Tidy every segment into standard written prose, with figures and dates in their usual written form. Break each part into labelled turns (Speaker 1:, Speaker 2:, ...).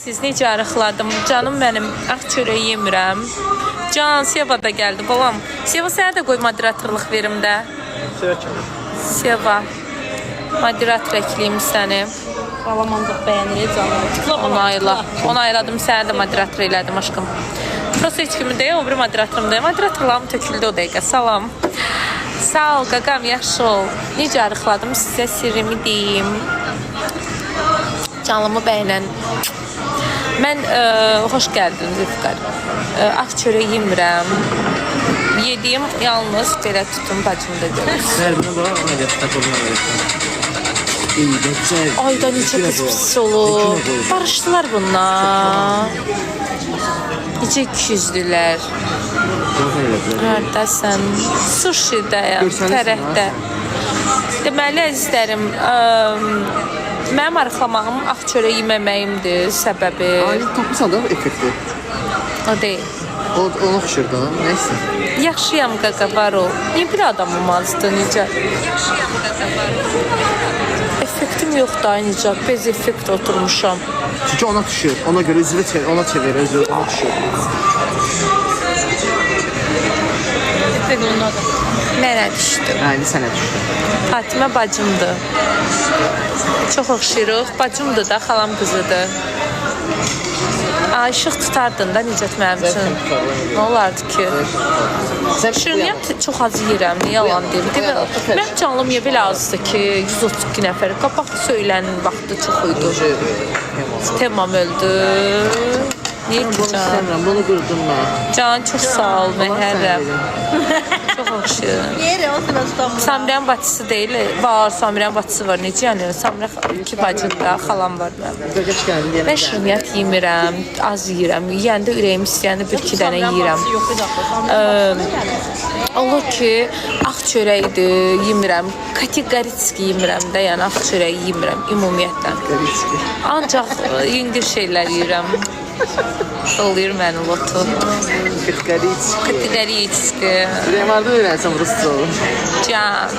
Speaker 1: Siz necə arıqladım? Canım mənim, ağ çörək yemirəm. Can, Seva da gəldi, balam. Seva, sənə də qoy moderatorluq verim də. Seva, moderator əkliyim səni.
Speaker 2: Balam ancaq bəyənir canım.
Speaker 1: Onayladım, sənə də moderator elədim aşkım. Prosta heç kimi deyə, o bir moderatorum deyə. Moderatorlarım töküldü o dəqiqə, salam. Sağ ol, qaqam, yaxşı ol. Necə arıqladım, sizə sirrimi deyim. Canlımı bəyənən. Mən xoş gəldin Zülfikar. Ağ çörək yemirəm. Yediyim yalnız belə tutun bacımda görür.
Speaker 3: Sərbinə bax, ona gətirək olma verirəm.
Speaker 1: Ayda necə pis olur. Barışdılar bunlar. Necə 200-dülər. Hərdəsən. Sushi'dəyəm, tərəfdə. Deməli, əzizlərim, mənim arıqlamağım ağ çörək yeməməyimdir səbəbi.
Speaker 3: Aynı tapırsan da effekti.
Speaker 1: O deyil.
Speaker 3: Ona oxşur da, neysə.
Speaker 1: Yaxşıyam qaqa, var o. Niyə bir adamım azdı, necə? Effektim yoxdur, necə? Bez effekt oturmuşam.
Speaker 3: Çünki ona düşür, ona görə üzvü ona çevirir, özü ona düşür.
Speaker 1: Mənə düşdü.
Speaker 3: Yəni sənə düşdü.
Speaker 1: Fatimə bacımdır. Çox oxşayırıq. Bacımdır da, xalam qızıdır. İşıq tutardın da Nicat mənim üçün. Nə olardı ki? Şiriniyəm çox az yeyirəm, yalan deyim. Mənim canlım niyə belə azdır ki, 132 nəfər. Qabaq söylənin vaxtı çox idi. Temam öldü. Niyə ki can?
Speaker 3: Bunu qurdum mən.
Speaker 1: Can, çox sağ ol, Məhərrəm. Çox oxşayır.
Speaker 2: Yeri o sırada tutamır.
Speaker 1: Samirənin bacısı deyil, var, Samirənin bacısı var. Necə yəni? Samirə iki bacıdır da, xalam var mənim. Mən şirniyyat yemirəm, az yeyirəm. Yeyəndə ürəyim istəyəndə bir-iki dənə yeyirəm. Olur ki, ağ çörəkdir, yemirəm. Kategoritski yemirəm də, yəni ağ çörək yemirəm ümumiyyətlə. Ancaq yüngül şeylər yeyirəm. Doluyur məni lotu. Kategoritski.
Speaker 3: Ürəyəmərdə öyrənsəm rusca olur.
Speaker 1: Can.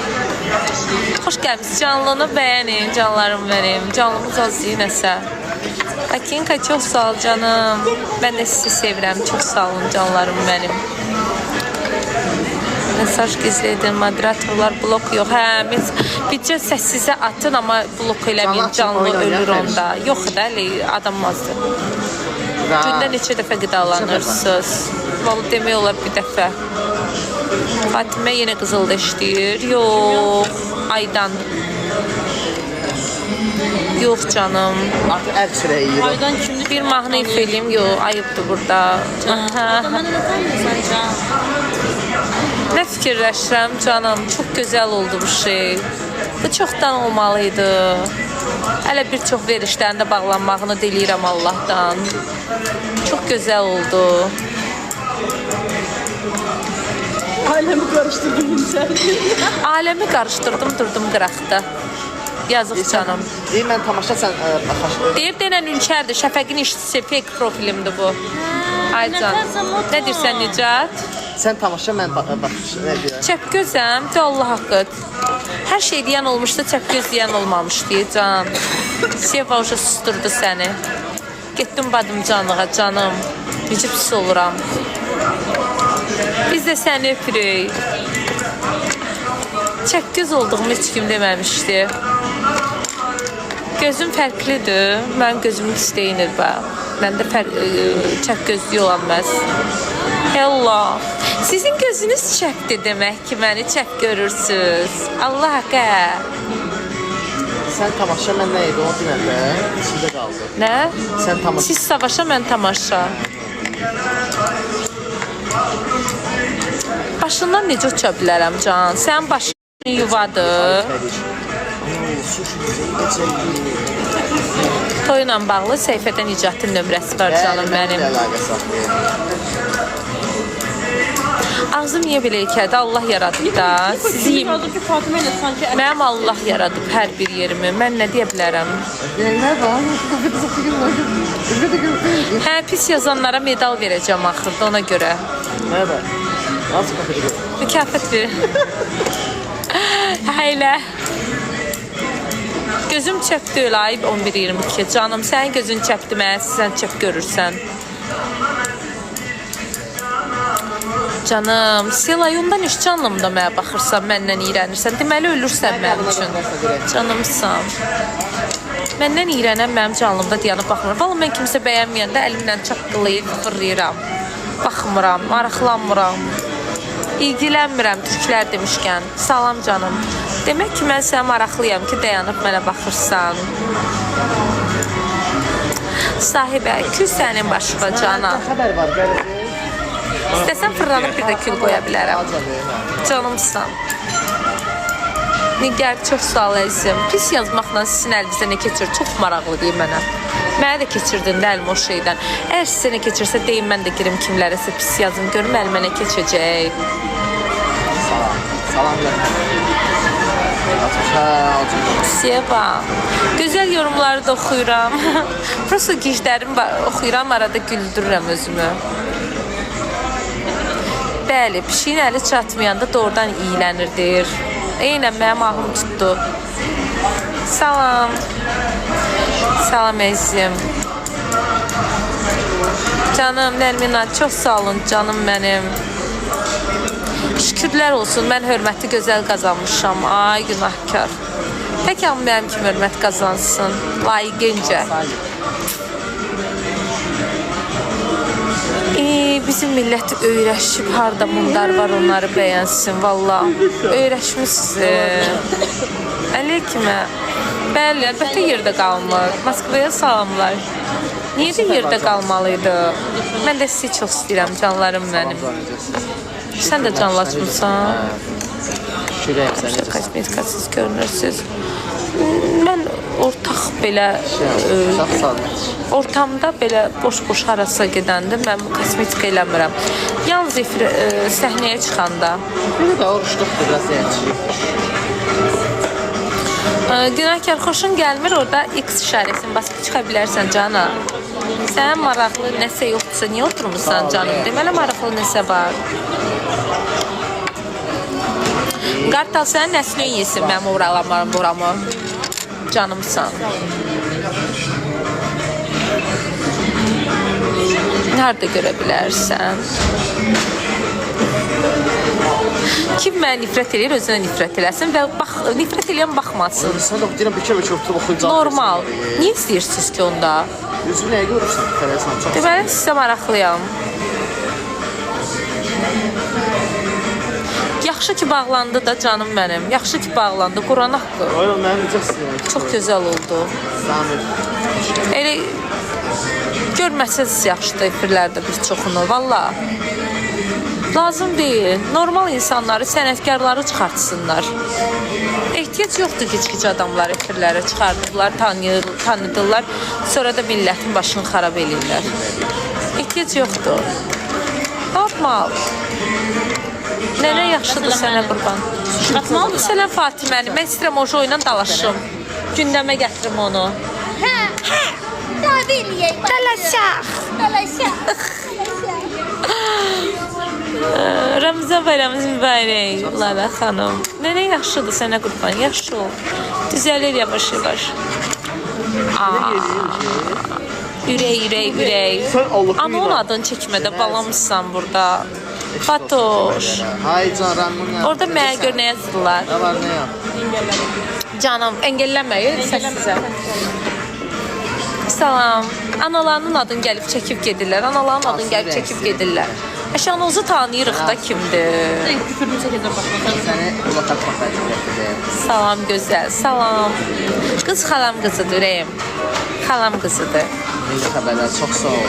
Speaker 1: Xoş gəlmişsiniz. Canlını bəyənin, canlarım mənim. Canlımız az yinəsə. Akinka, çox sağ ol canım. Mən də sizi sevirəm. Çox sağ olun canlarım mənim. Mesaj gizlədin, moderatorlar blok yox. Hə, bircə səssizə atın, amma blok eləməyin, canlı ölür onda. Yox da, adam azdır. Gündə neçə dəfə qidalanırsınız? Vallahi demək olar bir dəfə. Fatimə yenə qızılda işləyir. Yox, Aydan. Yox canım.
Speaker 3: Artıq əl çörəyi yeyir.
Speaker 2: Aydan kimdir?
Speaker 1: Bir mahnı ifeliyim, yox, ayıbdır burada.
Speaker 2: Mənə nə tanımırsan can?
Speaker 1: Nə fikirləşirəm canım, çox gözəl oldu bu şey. Bu çoxdan olmalıydı. Hələ bir çox verişlərində bağlanmağını diləyirəm Allahdan. Çox gözəl oldu.
Speaker 2: Aləmi qarışdırdım sən.
Speaker 1: Aləmi qarışdırdım, durdum qıraqda. Yazıq canım.
Speaker 3: Deyir, mən tamaşa sən baxaş.
Speaker 1: Deyib denən Ünkerdir, Şəfəqin işçisi, fake profilimdir bu. Ay can, nə deyirsən Nicat?
Speaker 3: Sən tamaşa, mən baxış, nə deyirəm?
Speaker 1: Çəpgözəm, de Allah haqqı. Hər şey deyən olmuşdu, çəpgöz deyən olmamışdı can. Seva uca susturdu səni. Getdim badımcanlığa canım. Necə pis oluram. Biz də səni öpürük. Çəpgöz olduğumu heç kim deməmişdi. Gözüm fərqlidir. Mənim gözümün istəyinir bə. Məndə çəpgözlük olan məz. Allah. Sizin gözünüz çəpdir demək ki, məni çəp görürsünüz. Allah haqqə.
Speaker 3: Sən tamaşa, mən nə idi, onu deməm də, içində qaldı.
Speaker 1: Nə?
Speaker 3: Sən tamaşa.
Speaker 1: Siz savaşa, mən tamaşa. Başından necə uça bilərəm can? Sən başın yuvadır. Toyla bağlı səhifədə Nicatın nömrəsi var canım mənim. Ağzım niyə belə ikədi? Allah yaradıb da. Sizi mənim Allah yaradıb hər bir yerimi. Mən nə deyə bilərəm? Hə, pis yazanlara medal verəcəm axırda ona görə.
Speaker 3: Nə var? Nasıl baxacaq?
Speaker 1: Mükafat verir. Hayla. Gözüm çöpdü elə ay 11:22. Canım, sənin gözün çöpdü mənə, sən çöp görürsən. Canım, Selayondan iş canımda mənə baxırsan, məndən iyrənirsən. Deməli ölürsən mənim üçün. Canımsan. Məndən iyrənən mənim canımda dayanıb baxmır. Vallahi mən kimsə bəyənməyəndə əlimlə çaqqılayıb fırlayıram. Baxmıram, maraqlanmıram. İlgilənmirəm türklər demişkən. Salam canım. Demək ki, mən sənə maraqlıyam ki, dayanıb mənə baxırsan. Sahibə, kül sənin başına cana.
Speaker 3: Xəbər var, gəlir.
Speaker 1: İstəsən fırlanıb bir də kül qoya bilərəm. Canımsan. Nigar, çox sağ ol əzizim. Pis yazmaqla sizin əlinizdə nə keçir? Çox maraqlı deyim mənə. Mənə də keçirdin də əlim o şeydən. Əgər sizə nə keçirsə deyin, mən də girim kimlərəsə pis yazım. Görüm əlimə nə keçəcək.
Speaker 3: Salam verin.
Speaker 1: Seva. Gözəl yorumları da oxuyuram. Prosto gişlərimi oxuyuram, arada güldürürəm özümü. Bəli, pişiyin əli çatmayanda doğrudan iyilənirdir. Eynən mənim ahım tutdu. Salam. Salam əzizim. Canım Nərmina, çox sağ olun canım mənim. Şükürlər olsun, mən hörməti gözəl qazanmışam. Ay günahkar. Tək hamı mənim kimi hörmət qazansın. Layiqincə. Bizim millət öyrəşib, harda mundar var onları bəyənsin. Valla, öyrəşmişsiniz. Əleykümə. Bəli, əlbəttə yerdə qalmır. Moskvaya salamlar. Niyə də yerdə qalmalıydı? Mən də sizi çox istəyirəm, canlarım mənim. Sən də canlaşmısan.
Speaker 3: Şükürəm sənə.
Speaker 1: Kosmetikasız görünürsünüz. Mən ortaq belə ortamda belə boş-boş harasa gedəndə mən kosmetika eləmirəm. Yalnız səhnəyə çıxanda.
Speaker 3: Belə də oruçluqdur, biraz yəçiyik.
Speaker 1: Günahkar, xoşun gəlmir, orada X işarəsini basıb çıxa bilərsən cana. Sənə maraqlı nəsə yoxdursa, niyə oturmuşsan canım? Deməli maraqlı nəsə var. Qartal, sənə nəslin yesin mənim uğralanmarım buramı. Canımsan. Nerede görə bilərsən? Kim mənə nifrət edir, özünə nifrət eləsin və nifrət eləyən baxmasın.
Speaker 3: Sən də deyirəm, bir kere oturub oxuyacaq.
Speaker 1: Normal. Niyə istəyirsiniz ki onda?
Speaker 3: Üzvü nəyə görürsən?
Speaker 1: Deməli, sizə maraqlıyam. Yaxşı ki bağlandı da canım mənim. Yaxşı ki bağlandı. Quran haqqı.
Speaker 3: Ay, mənim necə istəyirəm.
Speaker 1: Çox gözəl oldu.
Speaker 3: Samir.
Speaker 1: Elə görməsəz yaxşıdır efirlərdə bir çoxunu. Valla. Lazım deyil. Normal insanları, sənətkarları çıxartsınlar. Ehtiyac yoxdur ki, heç adamlar efirlərə çıxardıblar, tanıdırlar. Sonra da millətin başını xarab edirlər. Ehtiyac yoxdur. Normal. Nənə yaxşıdır sənə qurban. Məsələn Fatiməni, mən istəyirəm o oyla dalaşım. Gündəmə gətirim onu.
Speaker 4: Hə, davi eləyək.
Speaker 1: Dalaşaq.
Speaker 4: Dalaşaq.
Speaker 1: Ramazan bayramınız mübarək, Lara xanım. Nənə yaxşıdır sənə qurban, yaxşı ol. Düzəlir yavaş-yavaş. Ürək. Ana onun adını çəkmədə balamızsan burada. Fatoş.
Speaker 3: Hay can, Ramona.
Speaker 1: Orada mənə gör nə yazırlar.
Speaker 3: Nə var, nə yox?
Speaker 1: Canım, əngəlləməyin səssizə. Salam. Analarının adını gəlib çəkib gedirlər. Analarının adını gəlib çəkib gedirlər. Əşanozu tanıyırıq da kimdir.
Speaker 2: Küfürünü çəkəcəm baxmasan.
Speaker 3: Səni ulatak baxacaq.
Speaker 1: Salam gözəl, salam. Qız xalam qızıdır, ürəyim. Xalam qızıdır.
Speaker 3: Necə xəbərlər, çox sağ ol.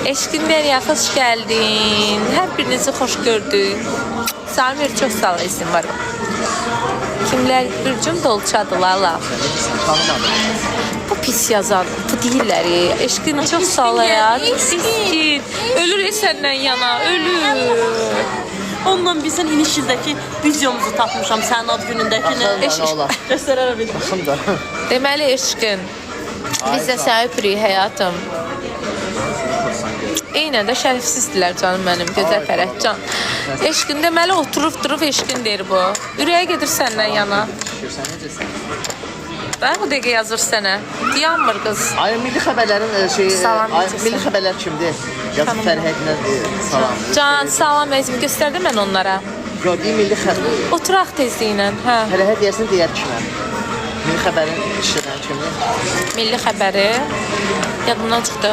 Speaker 1: Eşqin Dəriya, xoş gəldin. Hər birinizi xoş gördük. Samir, çox sağ ol, izin var. Kimlər Gürcüm Dolçadır, Lala.
Speaker 3: Tanımadım.
Speaker 1: Bu pis yazan, bu deyirlər. Eşqin çox sağ ol ya. Eşqin. Ölür səndən yana, ölür.
Speaker 2: Ondan bilsən iniş ildəki videomuzu tapmışam sənin ad günündəkini. Göstərərəm bir.
Speaker 3: Baxım da.
Speaker 1: Deməli eşqin. Biz də səni öpürük həyatım. Eynən də şərəfsizdirlər canım mənim, gözəl Fərəhcan. Eşqin deməli oturub durub eşqin deyir bu. Ürəyə gedir səndən yana.
Speaker 3: Görsən necəsən?
Speaker 1: Da bu dəqiqə yazır sənə. Yanmır qız.
Speaker 3: Ay milli xəbərlərin
Speaker 1: Salam
Speaker 3: ay
Speaker 1: necəsən?
Speaker 3: milli xəbərlər kimdir? Yazıb Fərhədlə salam.
Speaker 1: Can, salam əzim. Göstərdim mən onlara.
Speaker 3: Gördüyü milli xəbər.
Speaker 1: Oturaq tezliklə. Hə.
Speaker 3: Fərhəd deyəsən deyər kimə? Milli xəbərin işləyən kimdir?
Speaker 1: Milli xəbəri. Yadımdan çıxdı.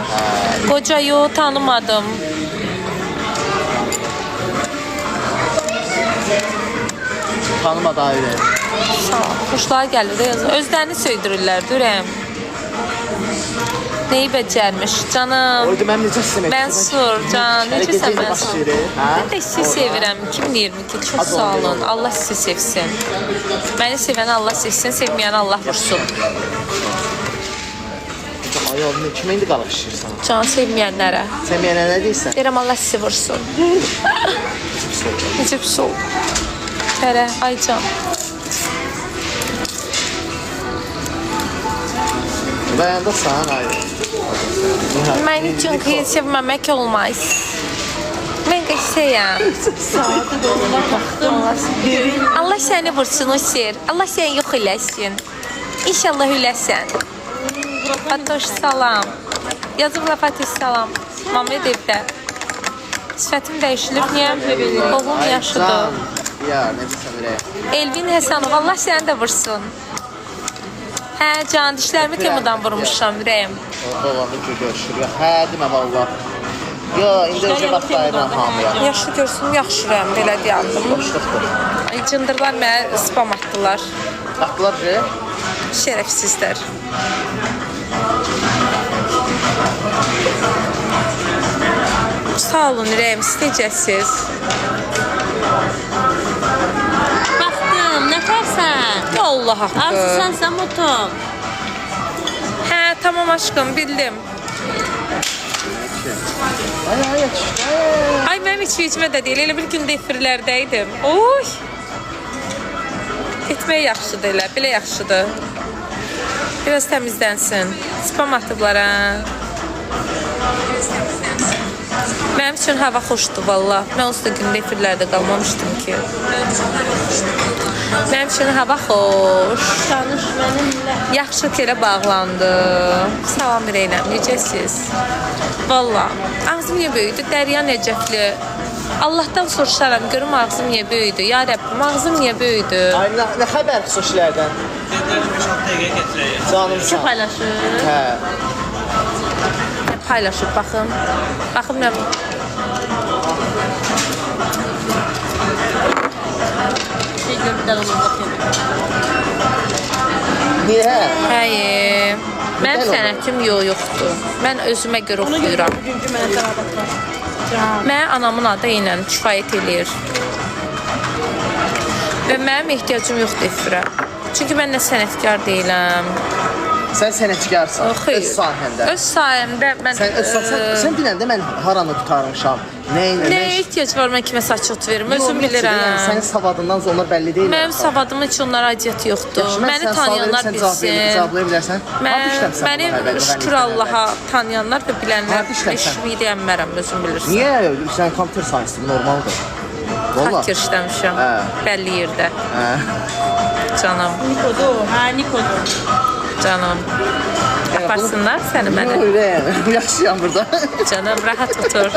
Speaker 1: Qocayu tanımadım.
Speaker 3: Tanımadı ayrı.
Speaker 1: Sağ ol. Xoşlar gəlir də yazır. Özlərini söydürürlər, dürəm. Neyi becərmiş canım?
Speaker 3: Oydu mən necə sistem etdim?
Speaker 1: Mənsur, can, necəsən Mənsur?
Speaker 3: Hə?
Speaker 1: Mən də sizi sevirəm. 2022 çox sağ olun. Allah sizi sevsin. Məni sevən Allah sevsin, sevməyən Allah vursun.
Speaker 3: Ay oğlum, kimə indi qalıq işləyirsən?
Speaker 1: Can sevməyənlərə.
Speaker 3: Sevməyənə nə deyirsən?
Speaker 1: Deyirəm Allah sizi vursun. Necə pis oldu. Fərə, ay can.
Speaker 3: Dayandasan ayrı.
Speaker 1: Mən üçün xeyir sevməmək olmaz. Mən qəşəyəm. Allah səni vursun o sir. Allah səni yox eləsin. İnşallah öləsən. Fatoş salam. Yazıbla Fatoş salam. Mamaya evdə. Sifətim dəyişilib. Niyə? Oğlum yaşıdır.
Speaker 3: Ya ne bilsem ürəyə.
Speaker 1: Elvin Həsənov, Allah səni də vursun. Hə, can, dişlərimi Temudan vurmuşam, ürəyim.
Speaker 3: Oğlanı görüşür. Hə, demə valla. Yo, indi özə baxdayıram hamıya.
Speaker 1: Yaşlı görsün, yaxşıram, belə deyaldım.
Speaker 3: Boşluqdur.
Speaker 1: Ay, cındırlar mənə spam atdılar.
Speaker 3: Atdılar ki,
Speaker 1: Şərəfsizlər. Sağ olun, ürəyim, istəyəcəksiniz.
Speaker 2: Baxdım, nə fərsən?
Speaker 1: Allah haqqı.
Speaker 2: Arzu sənsən motum.
Speaker 1: Hə, tamam aşkım, bildim.
Speaker 3: ay yetişdi.
Speaker 1: Ay, mənim heç vecimə də deyil, elə bir gündə efirlərdəydim. Oy! Etmək yaxşıdır elə, belə yaxşıdır. Biraz təmizlənsin. Spam atıblar, hə. Mənim üçün hava xoşdur, valla. Mən onsuz da gündə efirlərdə qalmamışdım ki. Mənim üçün hava xoş.
Speaker 2: Tanış mənimlə.
Speaker 1: Yaxşı ki, elə bağlandı. Salam verəyəm, necəsiz? Valla, ağzım niyə böyüdü? Dərya Nəcəfli. Allahdan soruşaram, görüm ağzım niyə böyüdü? Ya Rəbbim, ağzım niyə böyüdü?
Speaker 3: Ay nə xəbər xüsusilərdən? Canım
Speaker 2: Kim
Speaker 3: sən.
Speaker 2: paylaşır?
Speaker 3: Hə.
Speaker 1: Paylaşıb, baxın. Baxın, mən...
Speaker 2: Şey gördülər onu bakayım.
Speaker 3: Niyə?
Speaker 1: Həyi, mənim sənətim yoxdur. Mən özümə görə oxuyuram.
Speaker 2: Bugünkü mənə tələbat var.
Speaker 1: Mənə anamın adı ilə kifayət eləyir. Və mənim ehtiyacım yoxdur efirə. Çünki mən nə sənətkar deyiləm.
Speaker 3: Sən sənətkarsan,
Speaker 1: Xeyr.
Speaker 3: öz sahəndə.
Speaker 1: Öz sahəmdə mən...
Speaker 3: Sən dinəndə mən haranı tutarmışam, nə
Speaker 1: Nəyə ehtiyac var mən kimə saçot verim, özüm bilirəm.
Speaker 3: Sənin savadından onlar bəlli deyil.
Speaker 1: Mənim savadım heç onlara aidiyyəti yoxdur. Məni tanıyanlar bilsin.
Speaker 3: Cevablaya bilərsən.
Speaker 1: Məni şükür Allaha tanıyanlar və bilənlər işimi deyənmərəm, özüm bilirsin.
Speaker 3: Niyə? Sən computer science normaldır.
Speaker 1: Hacker işləmişəm, bəlli yerdə. Canım,
Speaker 2: Nikodu, hə Nikodu.
Speaker 1: canım. Yaparsınlar səni mənə.
Speaker 3: Yaxşıyam burada.
Speaker 1: Canım, rahat otur.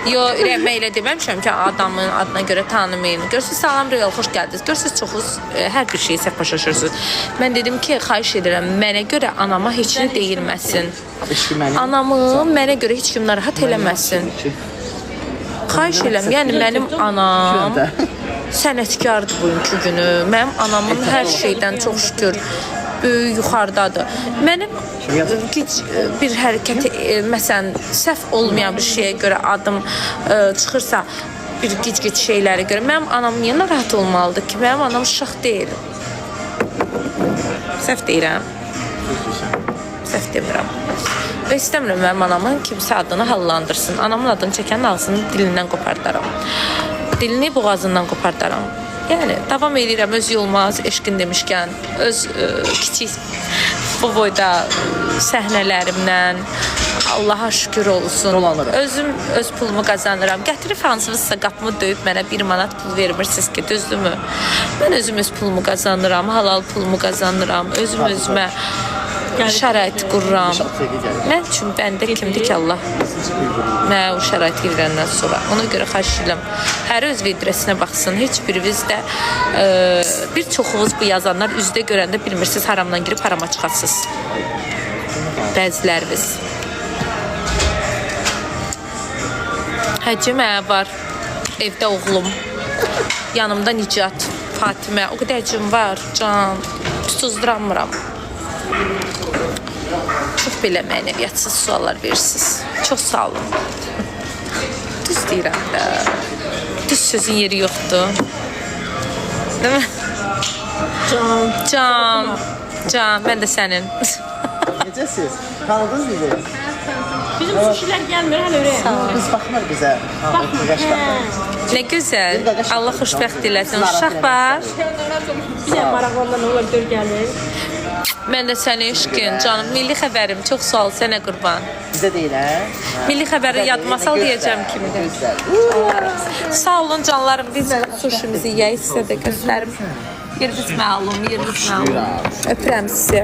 Speaker 1: Yo, ürəyimə elə deməmişəm ki, adamın adına görə tanımayın. Görürsünüz, salam real, xoş gəldiniz. Görürsünüz, çoxuz hər bir şeyi səhv başa düşürsünüz. Mən dedim ki, xahiş edirəm, mənə görə anama heç nə deyilməsin. Anamı mənə görə heç kim narahat eləməsin. Xahiş eləm, yəni mənim anam sənətkardır bugünkü günü. Mənim anamın hər şeydən çox şükür böyük yuxarıdadır. Mənim bir hərəkəti, məsələn, səhv olmayan bir şeyə görə adım çıxırsa, bir gic-gic şeylərə görə, mənim anam niyə narahat olmalıdır ki? Mənim anam uşaq deyil. Səhv deyirəm. Səhv demirəm. Və istəmirəm mənim anamın kimsə adını hallandırsın. Anamın adını çəkənin ağzını dilindən qopardaram. Dilini boğazından qopardaram. Yəni, davam edirəm öz yolmaz, eşqin demişkən, öz kiçik bu boyda səhnələrimdən. Allaha şükür olsun.
Speaker 3: Dolanırıq.
Speaker 1: Özüm öz pulumu qazanıram. Gətirib hansınızsa qapımı döyüb mənə 1 manat pul vermirsiniz ki, düzdürmü? Mən özüm öz pulumu qazanıram, halal pulumu qazanıram. Özüm özümə şərait qururam. Mən üçün bəndə kimdir ki, Allah? Mən o şəraiti girəndən sonra. Ona görə xahiş edirəm. Hər öz videosinə baxsın. Heç biriniz də bir çoxunuz bu yazanlar üzdə görəndə bilmirsiniz haramdan girib harama çıxasınız. Bəziləriniz. Həcimə var. Evdə oğlum. Yanımda Nicat, Fatimə. O qədər cüm var. Can. Tuzduramıram. Çox belə mənəviyyatsız suallar verirsiniz. Çox sağ olun. Düz deyirəm də. Düz sözün yeri yoxdur. Değil mi? Can, mən də sənin.
Speaker 3: Necəsiz? Tanıdınız bizi?
Speaker 2: Bizim suşilər gəlmir hələ oraya.
Speaker 3: Qız baxmır bizə.
Speaker 1: Nə gözəl. Allah xoşbəxt eləsin. Uşaq var.
Speaker 2: Bir də maraqlandan onlar dör gəlir.
Speaker 1: Mən də səni eşqin, canım. Milli xəbərim. Çox sağ ol, sənə qurban.
Speaker 3: Bizə deyil, hə?
Speaker 1: Milli xəbəri yadıma sal deyəcəm kimdir. Sağ olun canlarım. Biz suşimizi yeyək, sizə də göstərim. Yeriniz məlum, yeriniz məlum. Öpürəm sizi.